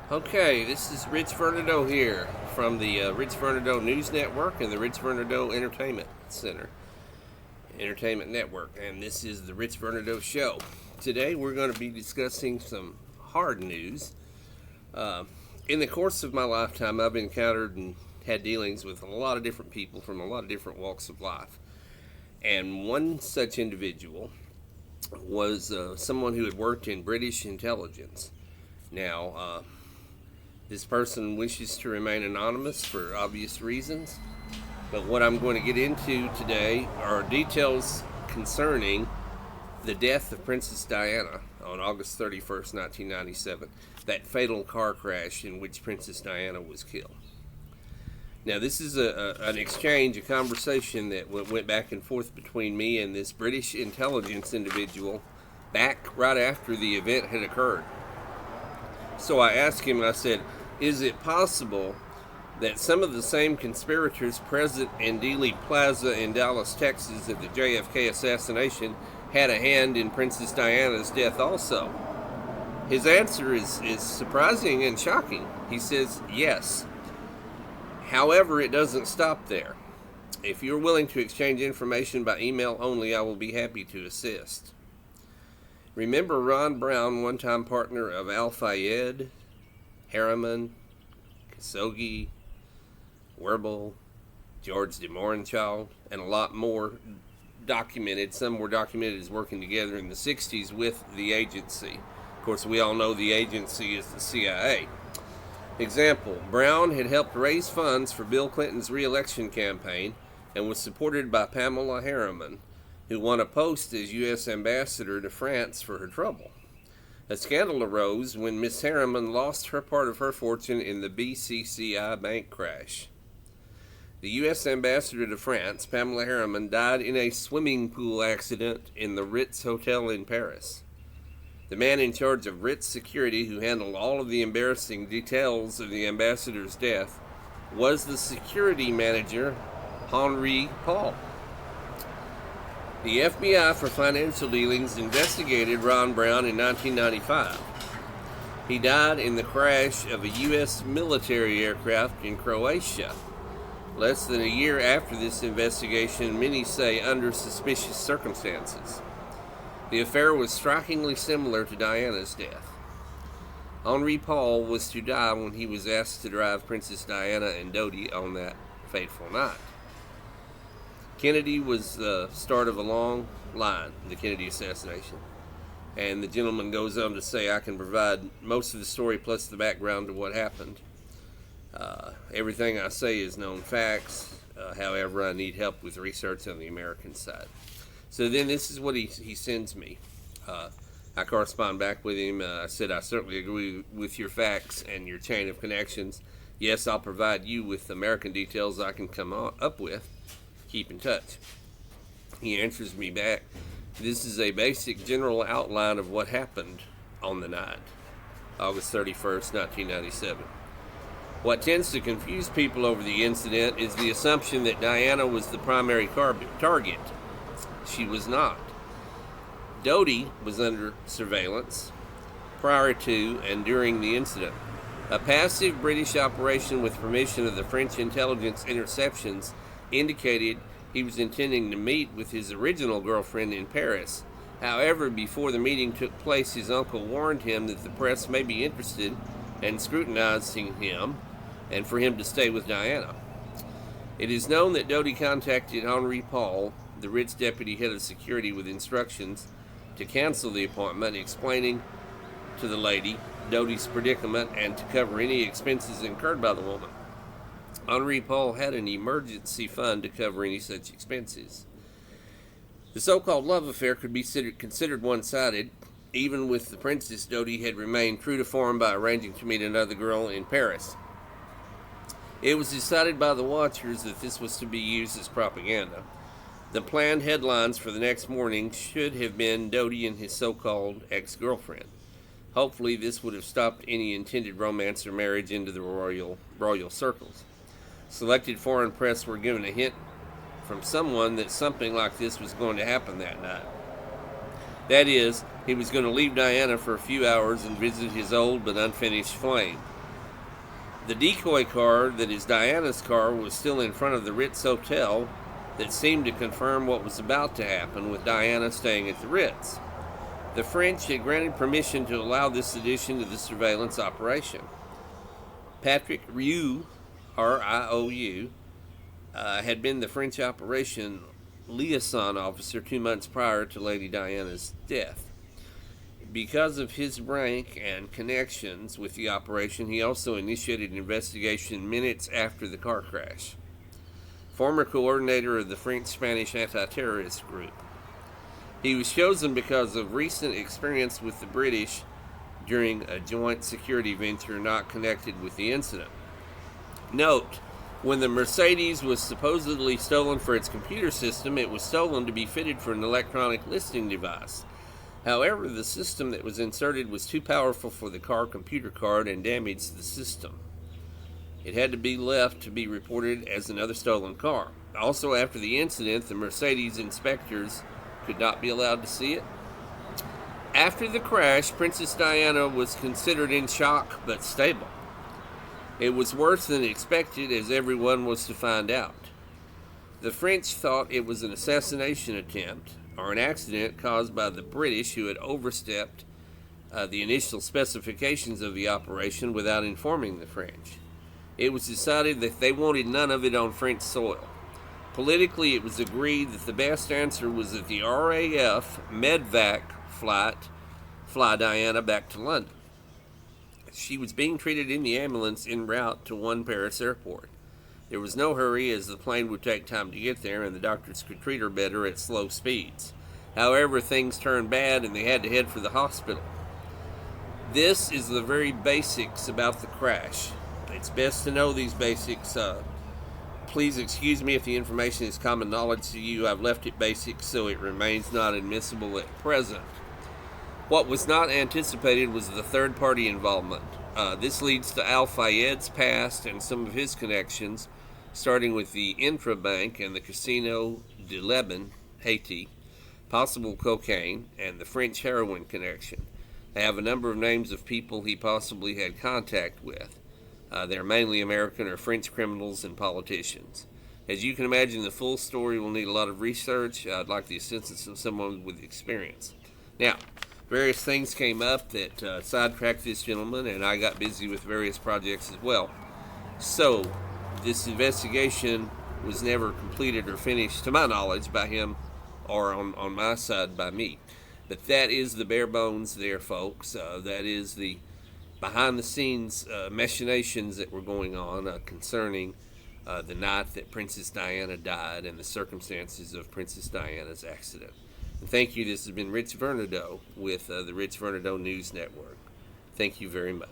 Okay, this is Rich Vernadeau here from the Rich Vernadeau News Network and the Rich Vernadeau Entertainment Network, and this is the Rich Vernadeau Show. Today we're going to be discussing some hard news. Uh, in the course of my lifetime, I've encountered and had dealings with a lot of different people from a lot of different walks of life, and one such individual was someone who had worked in British intelligence. Now, this person wishes to remain anonymous for obvious reasons, but what I'm going to get into today are details concerning the death of Princess Diana on August 31st, 1997, that fatal car crash in which Princess Diana was killed. Now, this is an exchange, a conversation that went back and forth between me and this British intelligence individual back right after the event had occurred. So I asked him, I said, is it possible that some of the same conspirators present in Dealey Plaza in Dallas, Texas at the JFK assassination had a hand in Princess Diana's death also? His answer is surprising and shocking. He says, yes. However, it doesn't stop there. If you're willing to exchange information by email only, I will be happy to assist. Remember Ron Brown, one-time partner of Al Fayed, Harriman, Khashoggi, Werble, George de Morenchild, and a lot more documented. Some were documented as working together in the 60s with the agency. Of course, we all know the agency is the CIA. Example, Brown had helped raise funds for Bill Clinton's re-election campaign and was supported by Pamela Harriman, who won a post as U.S. ambassador to France for her trouble. A scandal arose when Miss Harriman lost her part of her fortune in the BCCI bank crash. The U.S. ambassador to France, Pamela Harriman, died in a swimming pool accident in the Ritz Hotel in Paris. The man in charge of Ritz security, who handled all of the embarrassing details of the ambassador's death, was the security manager, Henri Paul. The FBI for financial dealings investigated Ron Brown in 1995. He died in the crash of a U.S. military aircraft in Croatia. Less than a year after this investigation, many say under suspicious circumstances. The affair was strikingly similar to Diana's death. Henri Paul was to die when he was asked to drive Princess Diana and Dodi on that fateful night. Kennedy was the start of a long line, the Kennedy assassination. And the gentleman goes on to say, I can provide most of the story plus the background to what happened. Everything I say is known facts. However, I need help with research on the American side. So then this is what he sends me. I correspond back with him. I said, I certainly agree with your facts and your chain of connections. Yes, I'll provide you with American details I can come up with. Keep in touch. He answers me back, this is a basic general outline of what happened on the night, August 31st, 1997. What tends to confuse people over the incident is the assumption that Diana was the primary target. She was not. Dodi was under surveillance prior to and during the incident. A passive British operation with permission of the French intelligence interceptions indicated he was intending to meet with his original girlfriend in Paris. However, before the meeting took place, his uncle warned him that the press may be interested in scrutinizing him and for him to stay with Diana. It is known that Dodi contacted Henri Paul, the Ritz deputy head of security, with instructions to cancel the appointment, explaining to the lady Dodi's predicament and to cover any expenses incurred by the woman. Henri Paul had an emergency fund to cover any such expenses. The so-called love affair could be considered one-sided. Even with the princess, Dodi had remained true to form by arranging to meet another girl in Paris. It was decided by the watchers that this was to be used as propaganda. The planned headlines for the next morning should have been Dodi and his so-called ex-girlfriend. Hopefully this would have stopped any intended romance or marriage into the royal circles. Selected foreign press were given a hint from someone that something like this was going to happen that night. That is, he was going to leave Diana for a few hours and visit his old but unfinished flame. The decoy car that is Diana's car was still in front of the Ritz Hotel that seemed to confirm what was about to happen with Diana staying at the Ritz. The French had granted permission to allow this addition to the surveillance operation. Patrick Riou, R-I-O-U, had been the French operation liaison officer 2 months prior to Lady Diana's death. Because of his rank and connections with the operation, he also initiated an investigation minutes after the car crash. Former coordinator of the French-Spanish anti-terrorist group. He was chosen because of recent experience with the British during a joint security venture not connected with the incident. Note, when the Mercedes was supposedly stolen for its computer system, it was stolen to be fitted for an electronic listing device. However, the system that was inserted was too powerful for the car computer card and damaged the system. It had to be left to be reported as another stolen car. Also, after the incident, the Mercedes inspectors could not be allowed to see it. After the crash, Princess Diana was considered in shock but stable. It was worse than expected, as everyone was to find out. The French thought it was an assassination attempt or an accident caused by the British, who had overstepped the initial specifications of the operation without informing the French. It was decided that they wanted none of it on French soil. Politically, it was agreed that the best answer was that the RAF Medvac fly Diana back to London. She was being treated in the ambulance en route to one Paris airport. There was no hurry, as the plane would take time to get there and the doctors could treat her better at slow speeds. However, things turned bad and they had to head for the hospital. This is the very basics about the crash. It's best to know these basics. Please excuse me if the information is common knowledge to you. I've left it basic so it remains not admissible at present. What was not anticipated was the third-party involvement. This leads to Al Fayed's past and some of his connections, starting with the Intrabank and the Casino de Lebanon, Haiti, possible cocaine, and the French heroin connection. They have a number of names of people he possibly had contact with. They're mainly American or French criminals and politicians. As you can imagine, the full story will need a lot of research. I'd like the assistance of someone with experience. Now, various things came up that sidetracked this gentleman, and I got busy with various projects as well. So, this investigation was never completed or finished, to my knowledge, by him or on my side by me. But that is the bare bones there, folks. That is the behind-the-scenes machinations that were going on concerning the night that Princess Diana died and the circumstances of Princess Diana's accident. And thank you. This has been Rich Vernadeau with the Rich Vernadeau News Network. Thank you very much.